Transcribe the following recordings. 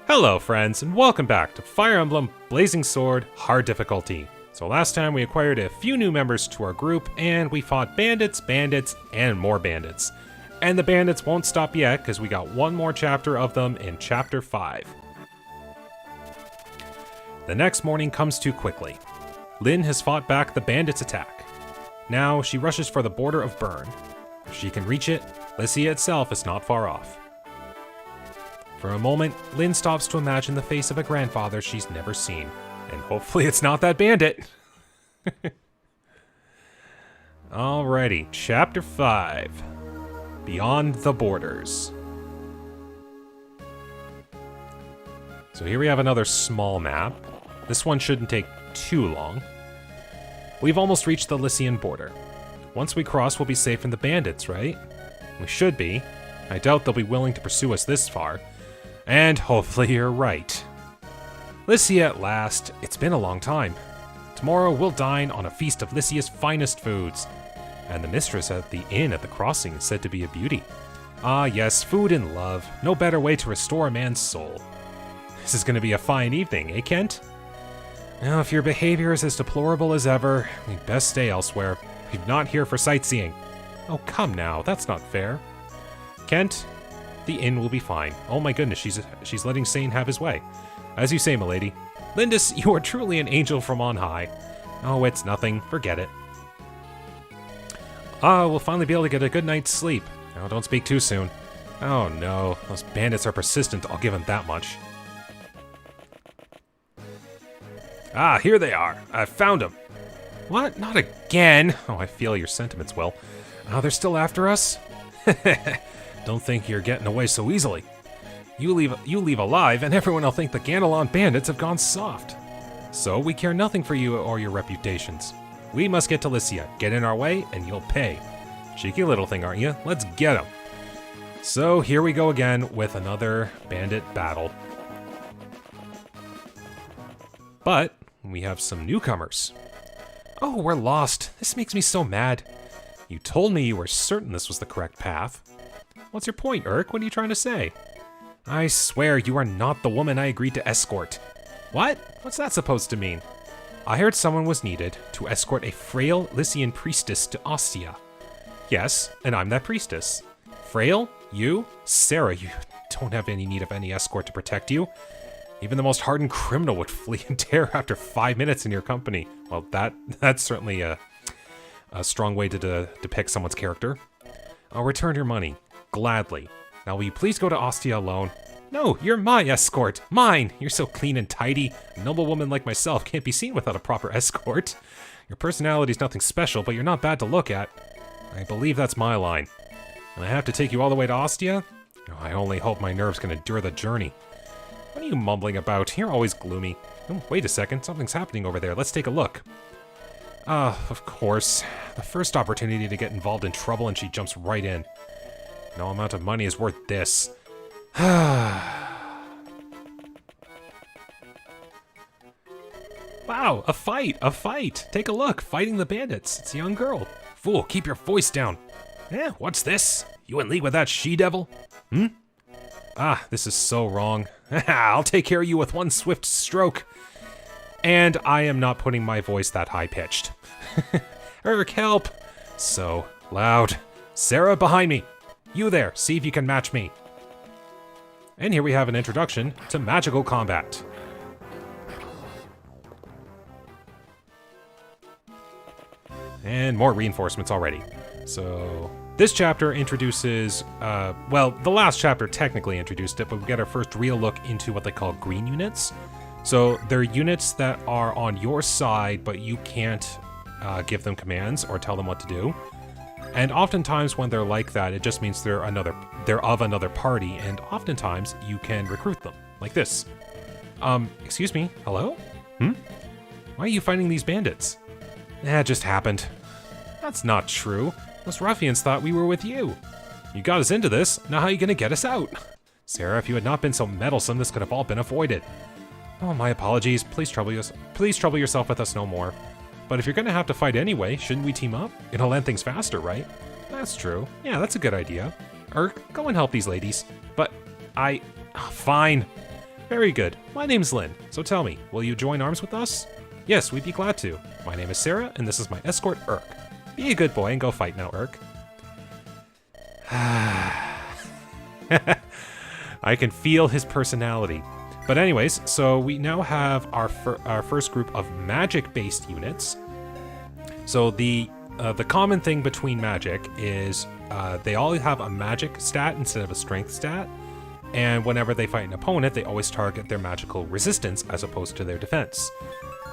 Hello friends, and welcome back to Fire Emblem Blazing Sword Hard Difficulty. So last time we acquired a few new members to our group, and we fought bandits, and more bandits. And the bandits won't stop yet, because we got one more chapter of them in Chapter 5. The next morning comes too quickly. Lyn has fought back the bandits' attack. Now she rushes for the border of Bern. If she can reach it, Lycia itself is not far off. For a moment, Lyn stops to imagine the face of a grandfather she's never seen. And hopefully it's not that bandit. Alrighty, Chapter 5. Beyond the Borders. So here we have another small map. This one shouldn't take too long. We've almost reached the Lycian border. Once we cross, we'll be safe from the bandits, right? We should be. I doubt they'll be willing to pursue us this far. And hopefully you're right. Lycia at last. It's been a long time. Tomorrow we'll dine on a feast of Lycia's finest foods. And the mistress at the inn at the crossing is said to be a beauty. Ah yes, food and love. No better way to restore a man's soul. This is going to be a fine evening, eh, Kent? Now, if your behavior is as deplorable as ever, we'd best stay elsewhere. We're not here for sightseeing. Oh, come now, that's not fair. Kent, the inn will be fine. Oh my goodness, she's letting Sane have his way. As you say, milady. Lindis, you are truly an angel from on high. Oh, it's nothing. Forget it. We'll finally be able to get a good night's sleep. Oh, don't speak too soon. Oh no, those bandits are persistent, I'll give them that much. Ah, here they are. I found them. What? Not again? Oh, I feel your sentiments, Will. Oh, they're still after us? Don't think you're getting away so easily. You leave alive, and everyone will think the Ganelon bandits have gone soft. So we care nothing for you or your reputations. We must get to Lycia. Get in our way, and you'll pay. Cheeky little thing, aren't you? Let's get him. So here we go again with another bandit battle. But we have some newcomers. Oh, we're lost. This makes me so mad. You told me you were certain this was the correct path. What's your point, Urk? What are you trying to say? I swear you are not the woman I agreed to escort. What? What's that supposed to mean? I heard someone was needed to escort a frail Lycian priestess to Ostia. Yes, and I'm that priestess. Frail? You? Sarah, you don't have any need of any escort to protect you. Even the most hardened criminal would flee in terror after 5 minutes in your company. Well, that's certainly a strong way to depict someone's character. I'll return your money. Gladly. Now will you please go to Ostia alone? No, you're my escort. Mine! You're so clean and tidy. A noble woman like myself can't be seen without a proper escort. Your personality's nothing special, but you're not bad to look at. I believe that's my line. And I have to take you all the way to Ostia? Oh, I only hope my nerves can endure the journey. What are you mumbling about? You're always gloomy. Oh, wait a second. Something's happening over there. Let's take a look. Of course. The first opportunity to get involved in trouble and she jumps right in. No amount of money is worth this. Wow, a fight! A fight! Take a look, fighting the bandits. It's a young girl. Fool, keep your voice down. Eh, what's this? You in league with that she-devil? Hmm? Ah, this is so wrong. I'll take care of you with one swift stroke. And I am not putting my voice that high-pitched. Urk, help! So loud. Sarah, behind me. You there, see if you can match me. And here we have an introduction to magical combat. And more reinforcements already. So this chapter introduces, well, the last chapter technically introduced it, but we get our first real look into what they call green units. So they're units that are on your side, but you can't give them commands or tell them what to do. And oftentimes when they're like that, it just means they're of another party, and oftentimes you can recruit them, like this. Excuse me, hello? Why are you fighting these bandits? It just happened. That's not true. Those ruffians thought we were with you. You got us into this, now how are you gonna get us out? Sarah, if you had not been so meddlesome, this could have all been avoided. Oh, my apologies. Please trouble yourself with us no more. But if you're gonna have to fight anyway, shouldn't we team up? It'll end things faster, right? That's true. Yeah, that's a good idea. Urk, go and help these ladies. But fine. Very good. My name's Lynn, so tell me, will you join arms with us? Yes, we'd be glad to. My name is Sarah, and this is my escort, Urk. Be a good boy and go fight now, Urk. I can feel his personality. But anyways, so we now have our first group of magic-based units. So the common thing between magic is they all have a magic stat instead of a strength stat. And whenever they fight an opponent, they always target their magical resistance as opposed to their defense.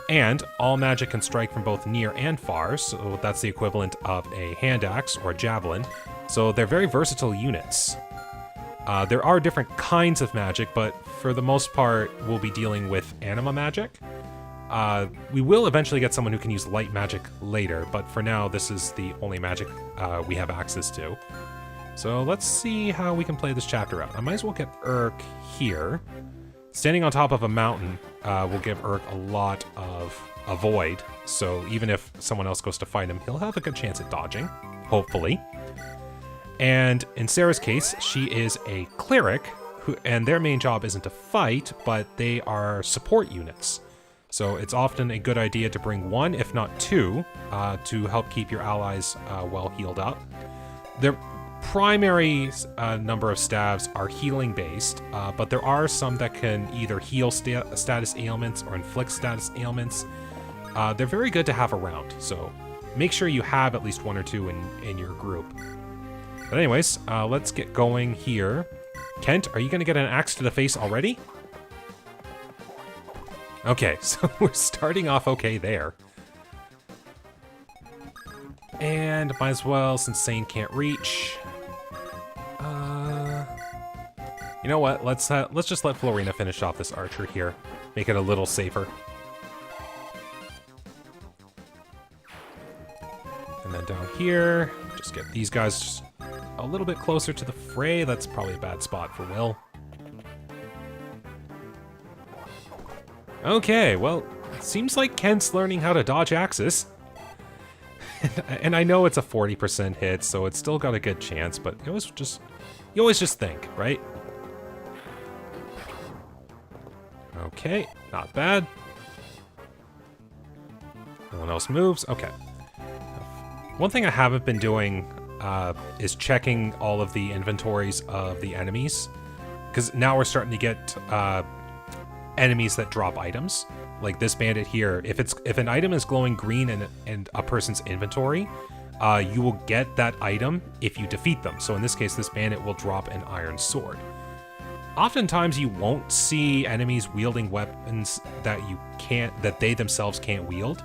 And all magic can strike from both near and far, so that's the equivalent of a hand axe or a javelin. So they're very versatile units. There are different kinds of magic, but for the most part, we'll be dealing with anima magic. We will eventually get someone who can use light magic later, but for now, this is the only magic we have access to. So let's see how we can play this chapter out. I might as well get Urk here. Standing on top of a mountain will give Urk a lot of avoid, so even if someone else goes to fight him, he'll have a good chance at dodging, hopefully. And in Sarah's case, she is a cleric, and their main job isn't to fight, but they are support units. So it's often a good idea to bring one, if not two, to help keep your allies well healed up. Their primary number of staves are healing based, but there are some that can either heal status ailments or inflict status ailments. They're very good to have around, so make sure you have at least one or two in your group. But anyways, let's get going here. Kent, are you going to get an axe to the face already? Okay, so we're starting off okay there. And might as well, since Sane can't reach. You know what? Let's just let Florina finish off this archer here. Make it a little safer. And then down here, just get these guys a little bit closer to the fray. That's probably a bad spot for Will. Okay, well, it seems like Kent's learning how to dodge axes. And I know it's a 40% hit, so it's still got a good chance, but you always just think, right? Okay, not bad. No one else moves. Okay. One thing I haven't been doing is checking all of the inventories of the enemies, because now we're starting to get enemies that drop items. Like this bandit here, if an item is glowing green in a person's inventory, you will get that item if you defeat them. So in this case, this bandit will drop an iron sword. Oftentimes you won't see enemies wielding weapons that they themselves can't wield.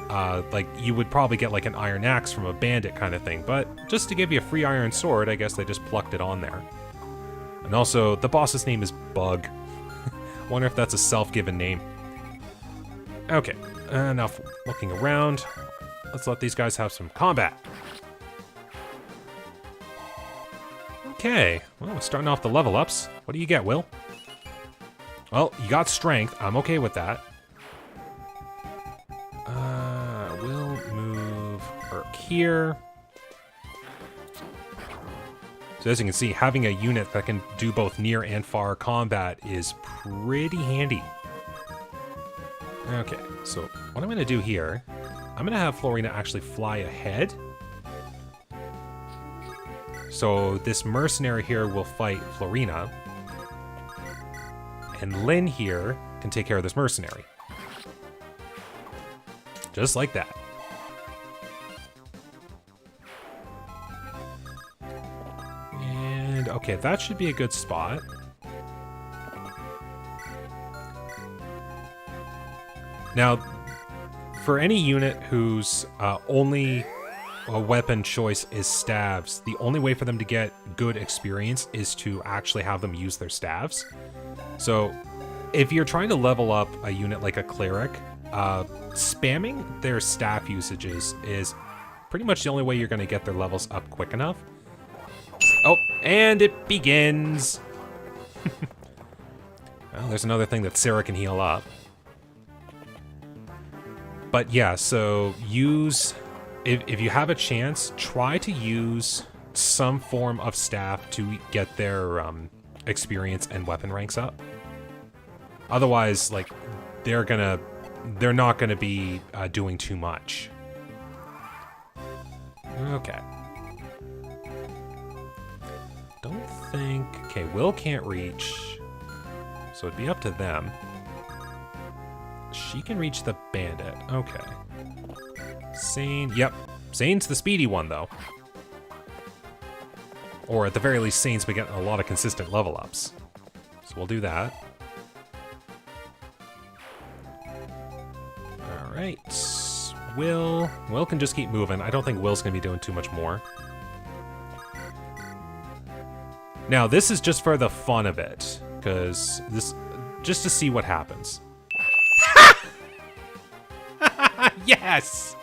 Like you would probably get like an iron axe from a bandit kind of thing, but just to give you a free iron sword, I guess they just plucked it on there. And also, the boss's name is Bug. Wonder if that's a self-given name. Okay, enough looking around. Let's let these guys have some combat. Okay, well, we're starting off the level ups. What do you get, Will? Well, you got strength. I'm okay with that. We'll move Urk here. So as you can see, having a unit that can do both near and far combat is pretty handy. Okay, so what I'm going to do here, I'm going to have Florina actually fly ahead. So this mercenary here will fight Florina. And Lynn here can take care of this mercenary. Just like that. And okay, that should be a good spot. Now, for any unit whose only weapon choice is staves, the only way for them to get good experience is to actually have them use their staves. So if you're trying to level up a unit like a cleric, spamming their staff usages is pretty much the only way you're going to get their levels up quick enough. Oh, and it begins! Well, there's another thing that Sarah can heal up. But yeah, so if you have a chance, try to use some form of staff to get their experience and weapon ranks up. Otherwise, like, they're not gonna be doing too much. Okay. Don't think... Okay, Will can't reach, so it'd be up to them. She can reach the bandit. Okay. Sane... Yep. Sane's the speedy one, though. Or at the very least, Sane's been getting a lot of consistent level ups. So we'll do that. Alright. Will can just keep moving. I don't think Will's going to be doing too much more. Now, this is just for the fun of it. Because this... Just to see what happens. Yes!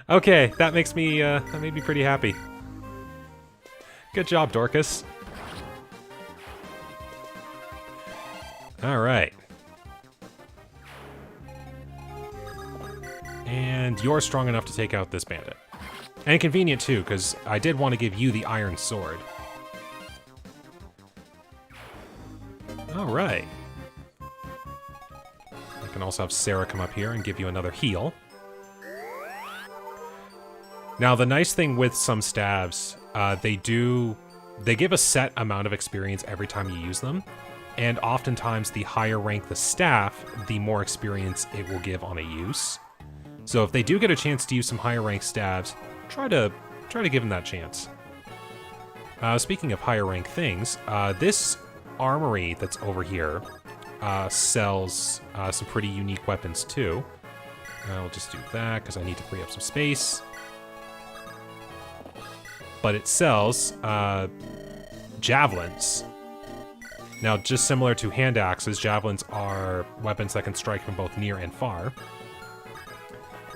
Okay, that makes me, that made me pretty happy. Good job, Dorcas. Alright. And you're strong enough to take out this bandit. And convenient, too, because I did want to give you the iron sword. Alright. I can also have Sarah come up here and give you another heal. Now, the nice thing with some stabs, they give a set amount of experience every time you use them, and oftentimes the higher rank the staff, the more experience it will give on a use. So if they do get a chance to use some higher rank stabs, try to give them that chance. Speaking of higher rank things, this armory that's over here sells some pretty unique weapons too. I'll just do that because I need to free up some space. But it sells javelins. Now, just similar to hand axes, javelins are weapons that can strike from both near and far.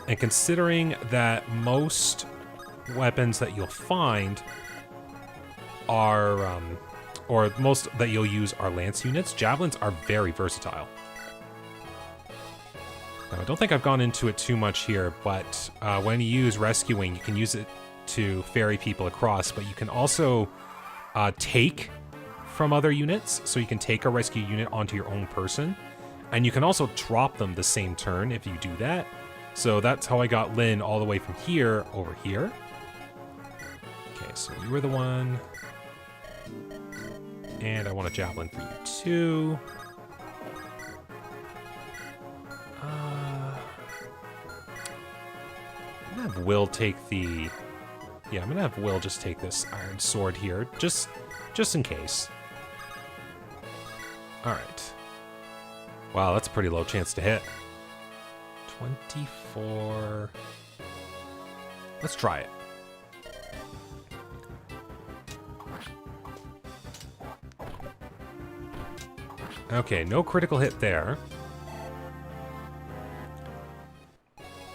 And considering that most weapons that you'll find are, or most that you'll use are lance units, javelins are very versatile. Now, I don't think I've gone into it too much here, but when you use rescuing, you can use it to ferry people across, but you can also take from other units, so you can take a rescue unit onto your own person, and you can also drop them the same turn if you do that. So that's how I got Lynn all the way from here over here. Okay, so you were the one, and I want a javelin for you too. I'm gonna have Will take the... Yeah, I'm gonna have Will just take this iron sword here, just in case. Alright. Wow, that's a pretty low chance to hit. 24... Let's try it. Okay, no critical hit there.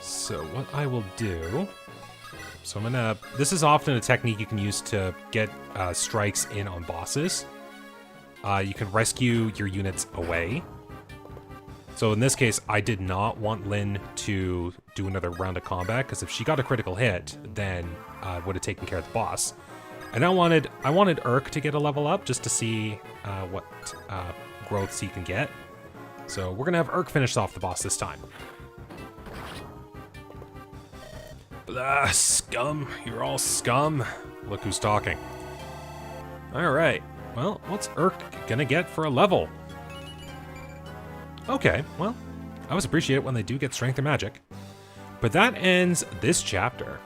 So what I will do... So I'm gonna... This is often a technique you can use to get strikes in on bosses. You can rescue your units away. So in this case, I did not want Lynn to do another round of combat, because if she got a critical hit, then I would have taken care of the boss. And I wanted Urk to get a level up, just to see what growths he can get. So we're gonna have Urk finish off the boss this time. Blah, scum. You're all scum. Look who's talking. Alright. Well, what's Urk gonna get for a level? Okay, well, I always appreciate it when they do get strength or magic. But that ends this chapter.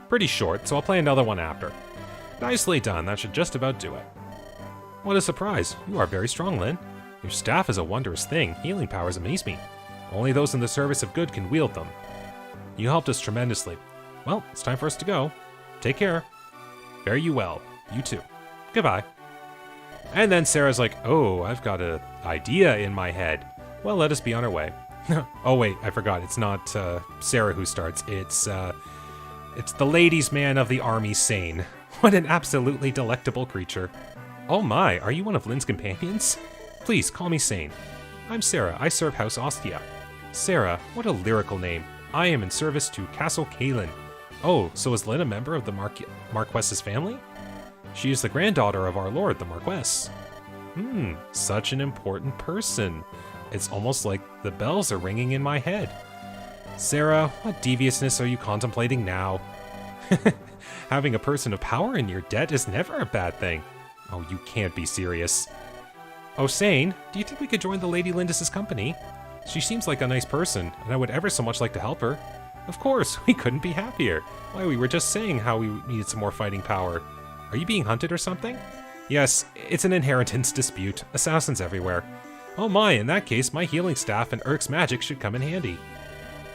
Pretty short, so I'll play another one after. Nicely done, that should just about do it. What a surprise. You are very strong, Lynn. Your staff is a wondrous thing. Healing powers amaze me. Only those in the service of good can wield them. You helped us tremendously. Well, it's time for us to go. Take care. Fare you well. You too. Goodbye. And then Sarah's like, oh, I've got an idea in my head. Well, let us be on our way. Oh, wait, I forgot. It's not Sarah who starts. It's the ladies' man of the army, Sane. What an absolutely delectable creature. Oh my, are you one of Lynn's companions? Please, call me Sane. I'm Sarah. I serve House Ostia. Sarah, what a lyrical name. I am in service to Castle Caelin. Oh, so is Lynn a member of the Marquess's family? She is the granddaughter of our lord, the Marquess. Such an important person. It's almost like the bells are ringing in my head. Sarah, what deviousness are you contemplating now? Having a person of power in your debt is never a bad thing. Oh, you can't be serious. Oh, Sane, do you think we could join the Lady Lindis's company? She seems like a nice person, and I would ever so much like to help her. Of course, we couldn't be happier. Why, we were just saying how we needed some more fighting power. Are you being hunted or something? Yes, it's an inheritance dispute. Assassins everywhere. Oh my, in that case, my healing staff and Urk's magic should come in handy.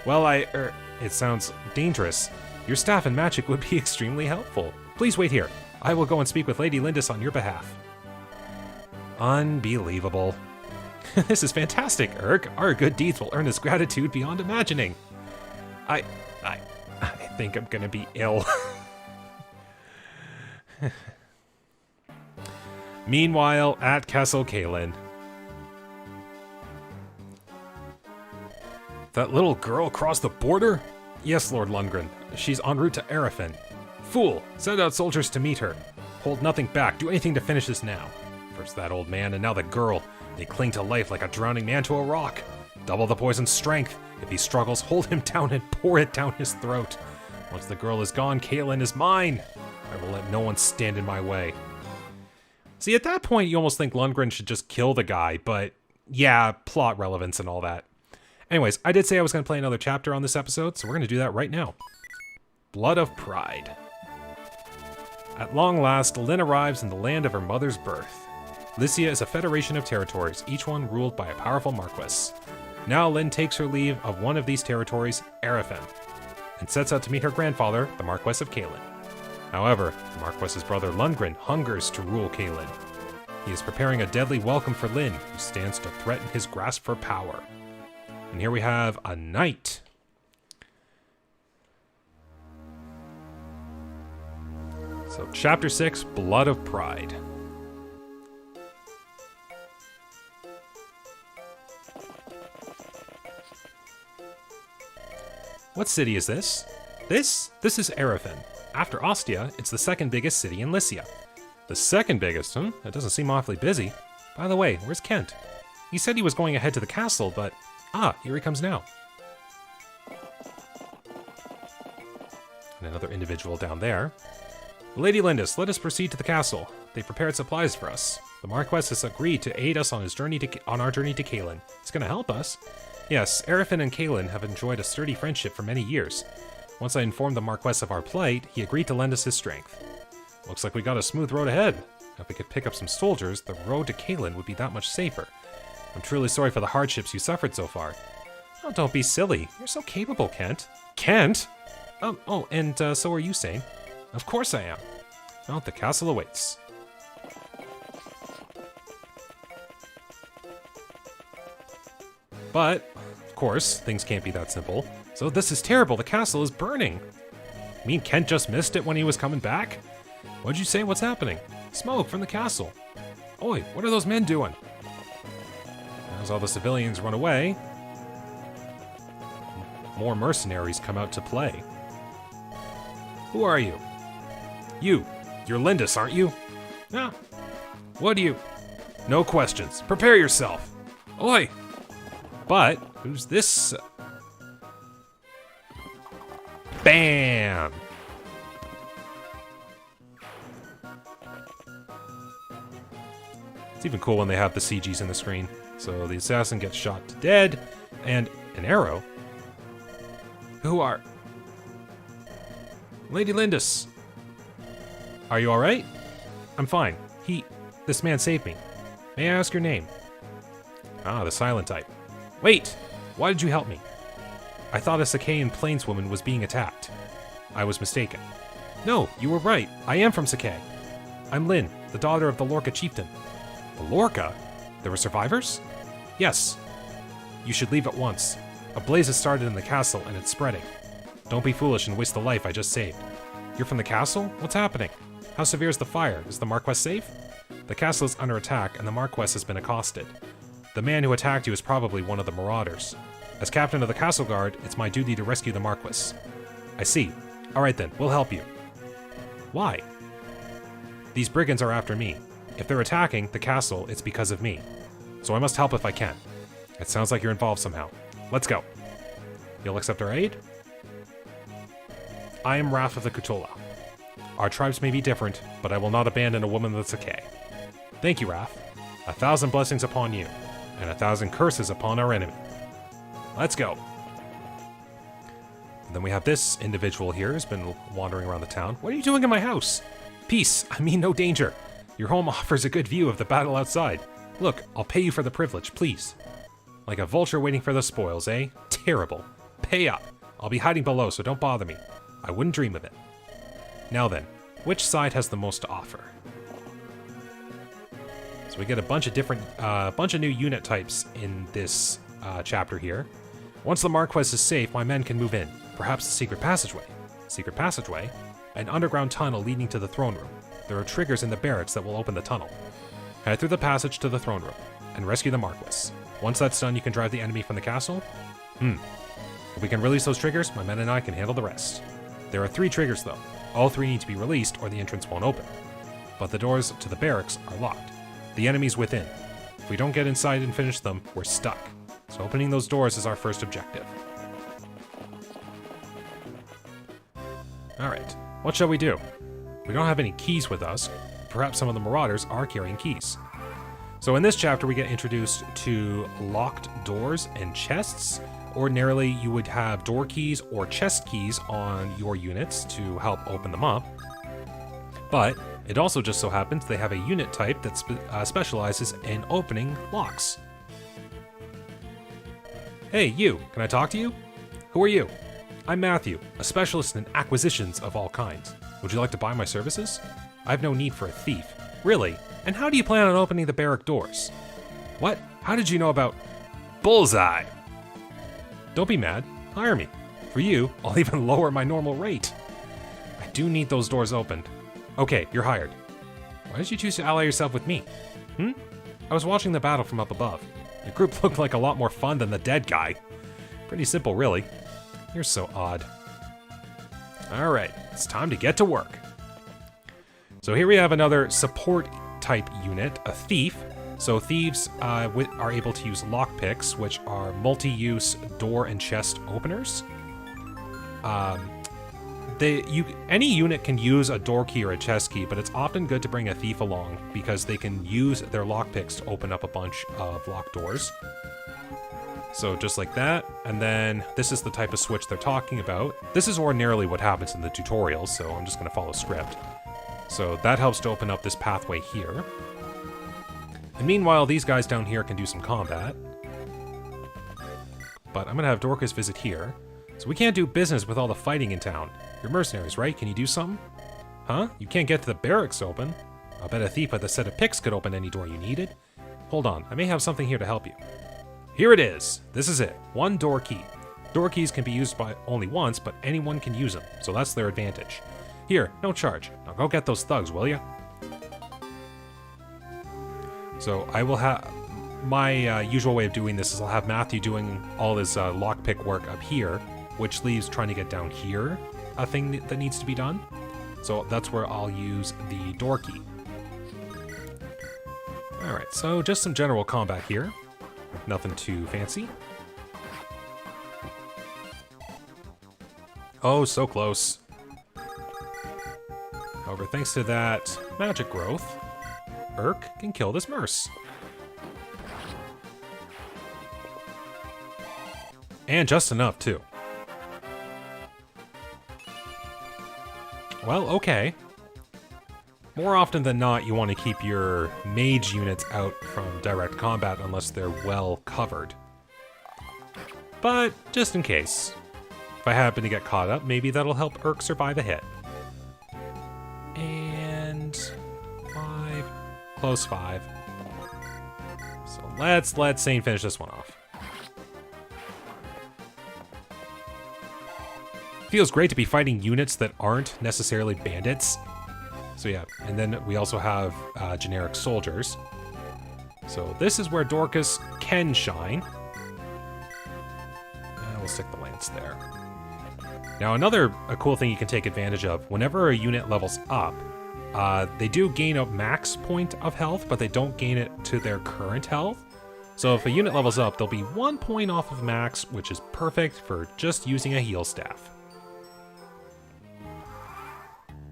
Well, it sounds dangerous. Your staff and magic would be extremely helpful. Please wait here. I will go and speak with Lady Lindis on your behalf. Unbelievable. This is fantastic, Urk. Our good deeds will earn his gratitude beyond imagining. I think I'm gonna be ill. Meanwhile, at Castle Caelin. That little girl crossed the border? Yes, Lord Lundgren. She's en route to Arifin. Fool! Send out soldiers to meet her. Hold nothing back. Do anything to finish this now. First that old man, and now the girl. They cling to life like a drowning man to a rock. Double the poison's strength. If he struggles, hold him down and pour it down his throat. Once the girl is gone, Caelin is mine. I will let no one stand in my way. See, at that point, you almost think Lundgren should just kill the guy, but yeah, plot relevance and all that. Anyways, I did say I was going to play another chapter on this episode, so we're going to do that right now. Blood of Pride. At long last, Lyn arrives in the land of her mother's birth. Lycia is a federation of territories, each one ruled by a powerful marquess. Now Lyn takes her leave of one of these territories, Arifin, and sets out to meet her grandfather, the Marquess of Caelin. However, the Marquess's brother Lundgren hungers to rule Caelin. He is preparing a deadly welcome for Lyn, who stands to threaten his grasp for power. And here we have a knight. So, Chapter 6, Blood of Pride. What city is this? This is Arifin. After Ostia, it's the second biggest city in Lycia. The second biggest, huh? That doesn't seem awfully busy. By the way, where's Kent? He said he was going ahead to the castle, but... here he comes now. And another individual down there. Lady Lindis, let us proceed to the castle. They prepared supplies for us. The Marquess has agreed to aid us on our journey to Caelin. It's going to help us. Yes, Arifin and Caelin have enjoyed a sturdy friendship for many years. Once I informed the Marquess of our plight, he agreed to lend us his strength. Looks like we got a smooth road ahead. If we could pick up some soldiers, the road to Caelin would be that much safer. I'm truly sorry for the hardships you suffered so far. Oh, don't be silly. You're so capable, Kent. Kent? So are you, Sane? Of course I am. Well, the castle awaits. But, of course, things can't be that simple. So this is terrible. The castle is burning. You mean Kent just missed it when he was coming back? What'd you say? What's happening? Smoke from the castle. Oi, what are those men doing? As all the civilians run away, more mercenaries come out to play. Who are you? You're Lindis, aren't you? Yeah. What do you? No questions. Prepare yourself. Oi! But, who's this? Bam! It's even cool when they have the CGs in the screen. So the assassin gets shot to dead, and an arrow. Who are? Lady Lindis. Are you alright? I'm fine. This man saved me. May I ask your name? The silent type. Wait! Why did you help me? I thought a Sacaean plainswoman was being attacked. I was mistaken. No, you were right. I am from Sacae. I'm Lyn, the daughter of the Lorca chieftain. The Lorca? There were survivors? Yes. You should leave at once. A blaze has started in the castle and it's spreading. Don't be foolish and waste the life I just saved. You're from the castle? What's happening? How severe is the fire? Is the Marquess safe? The castle is under attack and the Marquess has been accosted. The man who attacked you is probably one of the marauders. As captain of the castle guard, it's my duty to rescue the Marquess. I see. Alright then, we'll help you. Why? These brigands are after me. If they're attacking the castle, it's because of me. So I must help if I can. It sounds like you're involved somehow. Let's go. You'll accept our aid? I am Wrath of the Kutola. Our tribes may be different, but I will not abandon a woman that's okay. Thank you, Wrath. 1,000 blessings upon you, and 1,000 curses upon our enemy. Let's go. And then we have this individual here who's been wandering around the town. What are you doing in my house? Peace, I mean no danger. Your home offers a good view of the battle outside. Look, I'll pay you for the privilege, please. Like a vulture waiting for the spoils, eh? Terrible. Pay up. I'll be hiding below, so don't bother me. I wouldn't dream of it. Now then, which side has the most to offer? So we get a bunch of new unit types in this chapter here. Once the Marquess is safe, my men can move in. Perhaps the secret passageway. Secret passageway? An underground tunnel leading to the throne room. There are triggers in the barracks that will open the tunnel. Head through the passage to the throne room and rescue the Marquess. Once that's done, you can drive the enemy from the castle. If we can release those triggers, my men and I can handle the rest. There are 3 triggers though. All 3 need to be released or the entrance won't open. But the doors to the barracks are locked. The enemy's within. If we don't get inside and finish them, we're stuck. So opening those doors is our first objective. Alright, what shall we do? We don't have any keys with us. Perhaps some of the marauders are carrying keys. So in this chapter we get introduced to locked doors and chests. Ordinarily you would have door keys or chest keys on your units to help open them up. But it also just so happens they have a unit type that specializes in opening locks. Hey, you, can I talk to you? Who are you? I'm Matthew, a specialist in acquisitions of all kinds. Would you like to buy my services? I have no need for a thief. Really? And how do you plan on opening the barrack doors? What? How did you know about... Bullseye! Don't be mad. Hire me. For you, I'll even lower my normal rate. I do need those doors opened. Okay, you're hired. Why did you choose to ally yourself with me? I was watching the battle from up above. Your group looked like a lot more fun than the dead guy. Pretty simple, really. You're so odd. Alright, it's time to get to work. So here we have another support type unit, a thief. So thieves are able to use lockpicks, which are multi-use door and chest openers. Any unit can use a door key or a chest key, but it's often good to bring a thief along because they can use their lockpicks to open up a bunch of locked doors. So just like that, and then this is the type of switch they're talking about. This is ordinarily what happens in the tutorials, so I'm just going to follow script. So that helps to open up this pathway here. And meanwhile, these guys down here can do some combat. But I'm going to have Dorcas visit here. So we can't do business with all the fighting in town. You're mercenaries, right? Can you do something? Huh? You can't get to the barracks open? I'll bet a thief with a set of picks could open any door you needed. Hold on, I may have something here to help you. Here it is. This is it. One door key. Door keys can be used by only once, but anyone can use them, so that's their advantage. Here, no charge. Now go get those thugs, will ya? So I will have... My usual way of doing this is I'll have Matthew doing all his lockpick work up here, which leaves trying to get down here a thing that needs to be done. So that's where I'll use the door key. Alright, so just some general combat here. Nothing too fancy. Oh, so close. However, thanks to that magic growth, Urk can kill this Merce. And just enough, too. Well, okay. More often than not, you want to keep your mage units out from direct combat unless they're well covered. But, just in case. If I happen to get caught up, maybe that'll help Urk survive a hit. And... 5. Close 5. So let's let Sane finish this one off. Feels great to be fighting units that aren't necessarily bandits. So yeah, and then we also have generic soldiers. So this is where Dorcas can shine. And we'll stick the lance there. Now a cool thing you can take advantage of, whenever a unit levels up, They do gain a max point of health, but they don't gain it to their current health. So if a unit levels up, they'll be 1 point off of max, which is perfect for just using a heal staff.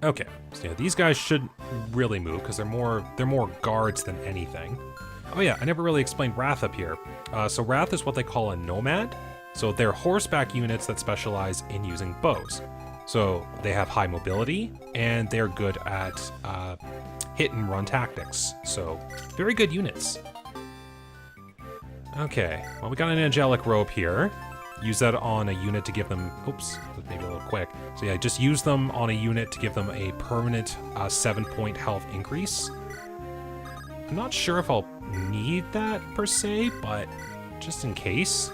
Okay, so yeah, these guys should really move because they're more guards than anything. Oh yeah, I never really explained Wrath up here. So Wrath is what they call a nomad. So they're horseback units that specialize in using bows. So they have high mobility and they're good at hit and run tactics. So very good units. Okay, well we got an angelic robe here. Use that on a unit to give them, oops, maybe a little quick. So yeah, just use them on a unit to give them a permanent 7-point health increase. I'm not sure if I'll need that per se, but just in case.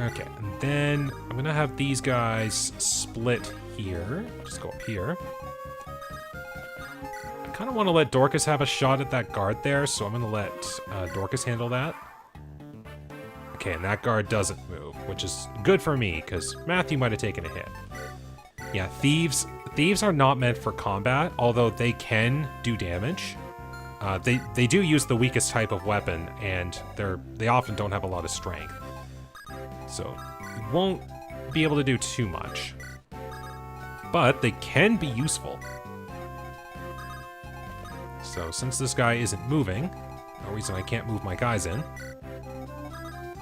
Okay, and then I'm gonna have these guys split here. Just go up here. I kind of want to let Dorcas have a shot at that guard there, so I'm gonna let Dorcas handle that. Okay, and that guard doesn't move, which is good for me, because Matthew might have taken a hit. Yeah, thieves are not meant for combat, although they can do damage. They do use the weakest type of weapon, and they often don't have a lot of strength. So, won't be able to do too much. But they can be useful. So, since this guy isn't moving, no reason I can't move my guys in,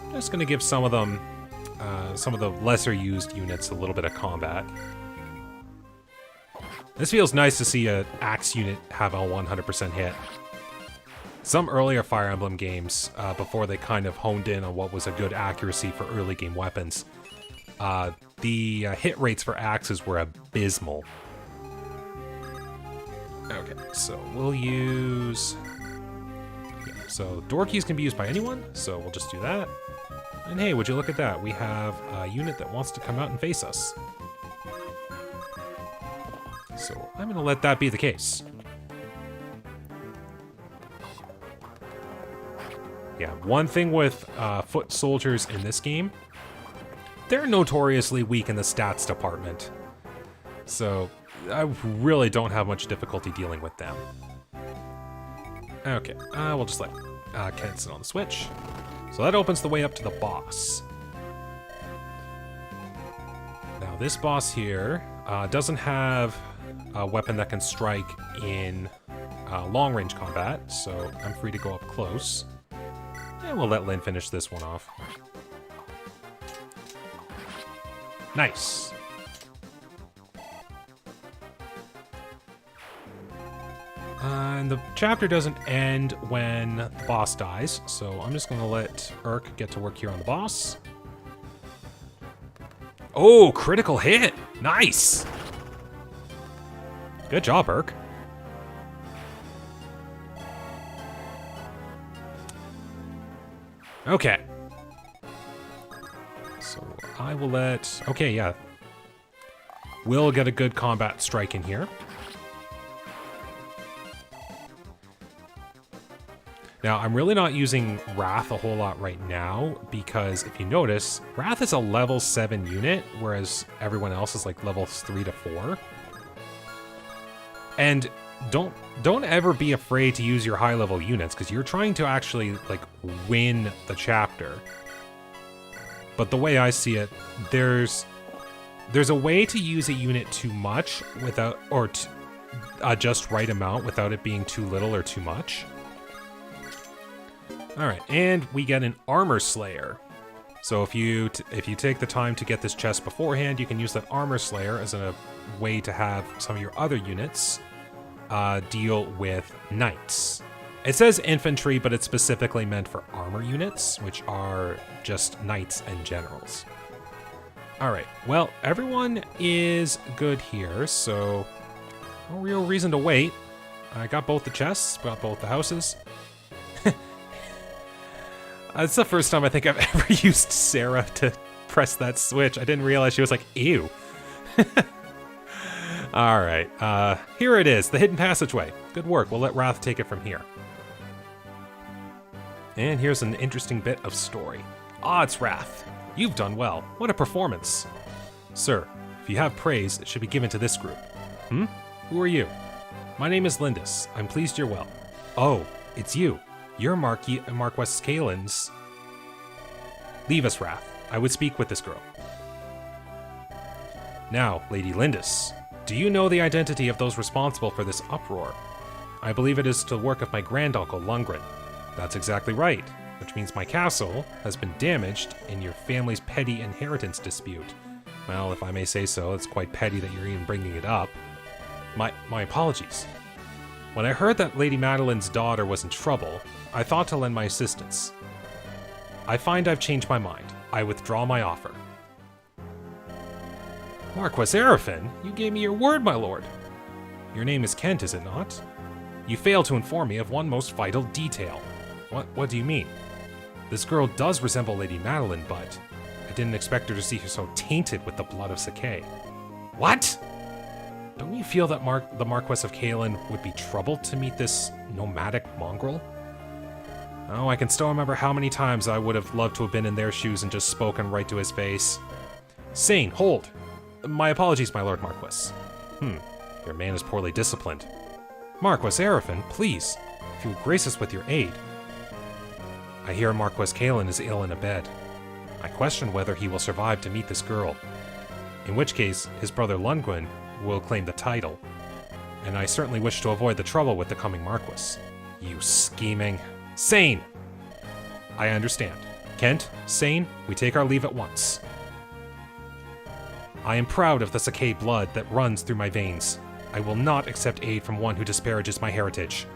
I'm just going to give some of them, some of the lesser used units a little bit of combat. This feels nice to see an axe unit have a 100% hit. Some earlier Fire Emblem games, before they kind of honed in on what was a good accuracy for early game weapons, the hit rates for axes were abysmal. Okay, so we'll use... Yeah, so door keys can be used by anyone, so we'll just do that. And hey, would you look at that? We have a unit that wants to come out and face us. So I'm going to let that be the case. Yeah, one thing with foot soldiers in this game, they're notoriously weak in the stats department. So I really don't have much difficulty dealing with them. Okay, we'll just let Ken sit on the switch. So that opens the way up to the boss. Now this boss here doesn't have a weapon that can strike in long-range combat, so I'm free to go up close. And we'll let Lynn finish this one off. Nice. And the chapter doesn't end when the boss dies, so I'm just going to let Urk get to work here on the boss. Oh, critical hit! Nice! Good job, Urk. Okay. So I will let... Okay, yeah. We'll get a good combat strike in here. Now, I'm really not using Wrath a whole lot right now, because if you notice, Wrath is a level 7 unit, whereas everyone else is like levels 3 to 4. And don't ever be afraid to use your high level units, because you're trying to actually like win the chapter. But the way I see it, there's a way to use a unit too much without, or just right amount without it being too little or too much. All right, and we get an Armorslayer. So if you take the time to get this chest beforehand, you can use that Armorslayer as a way to have some of your other units deal with knights. It says infantry, but it's specifically meant for armor units, which are just knights and generals. All right, well, everyone is good here, so no real reason to wait. I got both the chests, got both the houses. It's the first time I think I've ever used Sarah to press that switch. I didn't realize she was like, ew. All right, here it is, the hidden passageway. Good work, we'll let Wrath take it from here. And here's an interesting bit of story. Ah, it's Wrath. You've done well. What a performance. Sir, if you have praise, it should be given to this group. Who are you? My name is Lindis. I'm pleased you're well. Oh, it's you. You're Marquess Caelin's... Leave us, Wrath. I would speak with this girl. Now, Lady Lindis, do you know the identity of those responsible for this uproar? I believe it is the work of my granduncle, Lundgren. That's exactly right, which means my castle has been damaged in your family's petty inheritance dispute. Well, if I may say so, it's quite petty that you're even bringing it up. My apologies. When I heard that Lady Madeline's daughter was in trouble, I thought to lend my assistance. I find I've changed my mind. I withdraw my offer. Marquess Arafin, you gave me your word, my lord. Your name is Kent, is it not? You fail to inform me of one most vital detail. What do you mean? This girl does resemble Lady Madeline, but I didn't expect her to see her so tainted with the blood of Sakai. What? Don't you feel that the Marquess of Caelin would be troubled to meet this nomadic mongrel? Oh, I can still remember how many times I would have loved to have been in their shoes and just spoken right to his face. Sane, hold. My apologies, my Lord Marquess. Your man is poorly disciplined. Marquess Arafin, please, if you will grace us with your aid. I hear Marquess Caelin is ill in a bed. I question whether he will survive to meet this girl. In which case, his brother Lundgren will claim the title. And I certainly wish to avoid the trouble with the coming Marquess. You scheming... Sane! I understand. Kent, Sane, we take our leave at once. I am proud of the Sakai blood that runs through my veins. I will not accept aid from one who disparages my heritage.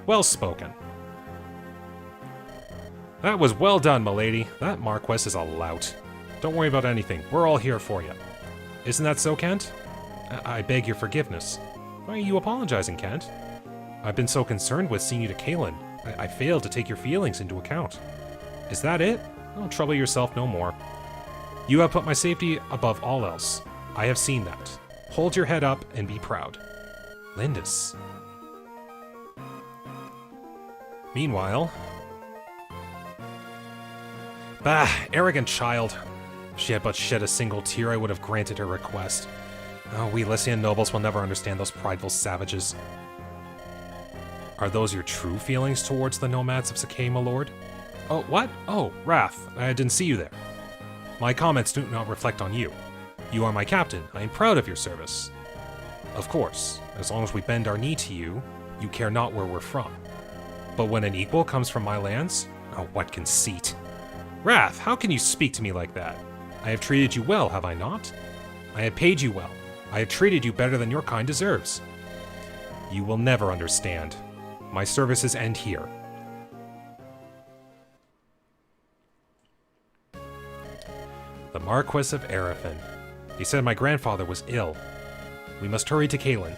Well spoken. That was well done, milady. That Marquess is a lout. Don't worry about anything. We're all here for you. Isn't that so, Kent? I beg your forgiveness. Why are you apologizing, Kent? I've been so concerned with seeing you to Caelin. I failed to take your feelings into account. Is that it? Don't trouble yourself no more. You have put my safety above all else. I have seen that. Hold your head up and be proud. Lindis. Meanwhile... Bah, arrogant child. If she had but shed a single tear, I would have granted her request. Oh, we Lycian nobles will never understand those prideful savages. Are those your true feelings towards the nomads of Sakai, my lord? Oh, what? Oh, Wrath. I didn't see you there. My comments do not reflect on you. You are my captain. I am proud of your service. Of course, as long as we bend our knee to you, you care not where we're from. But when an equal comes from my lands, oh, what conceit. Wrath, how can you speak to me like that? I have treated you well, have I not? I have paid you well. I have treated you better than your kind deserves. You will never understand. My services end here. The Marquess of Arafin. He said my grandfather was ill. We must hurry to Caelin.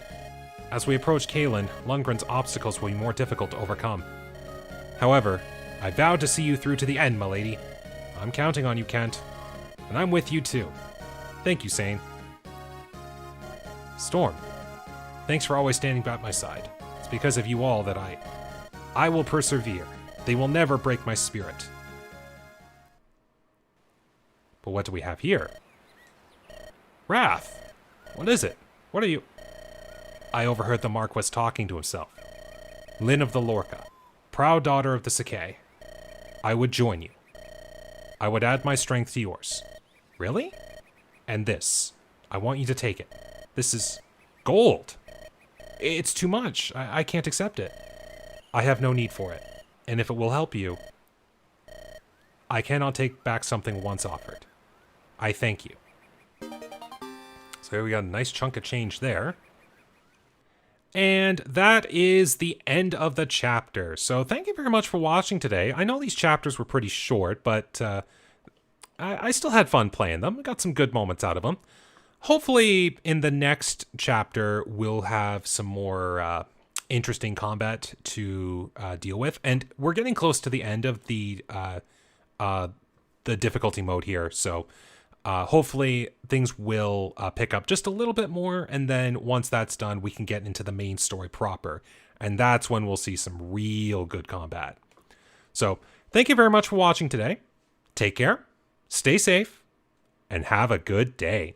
As we approach Caelin, Lundgren's obstacles will be more difficult to overcome. However, I vowed to see you through to the end, my lady. I'm counting on you, Kent. And I'm with you too. Thank you, Sane. Storm. Thanks for always standing by my side. It's because of you all that I will persevere. They will never break my spirit. But what do we have here? Wrath! What is it? What are you... I overheard the Marquess talking to himself. Lyn of the Lorca, proud daughter of the Sakai. I would join you. I would add my strength to yours. Really? And this. I want you to take it. This is gold. It's too much. I can't accept it. I have no need for it. And if it will help you, I cannot take back something once offered. I thank you. So we got a nice chunk of change there. And that is the end of the chapter. So thank you very much for watching today. I know these chapters were pretty short, but I still had fun playing them. I got some good moments out of them. Hopefully in the next chapter, we'll have some more interesting combat to deal with. And we're getting close to the end of the difficulty mode here. So hopefully things will pick up just a little bit more. And then once that's done, we can get into the main story proper. And that's when we'll see some real good combat. So thank you very much for watching today. Take care, stay safe, and have a good day.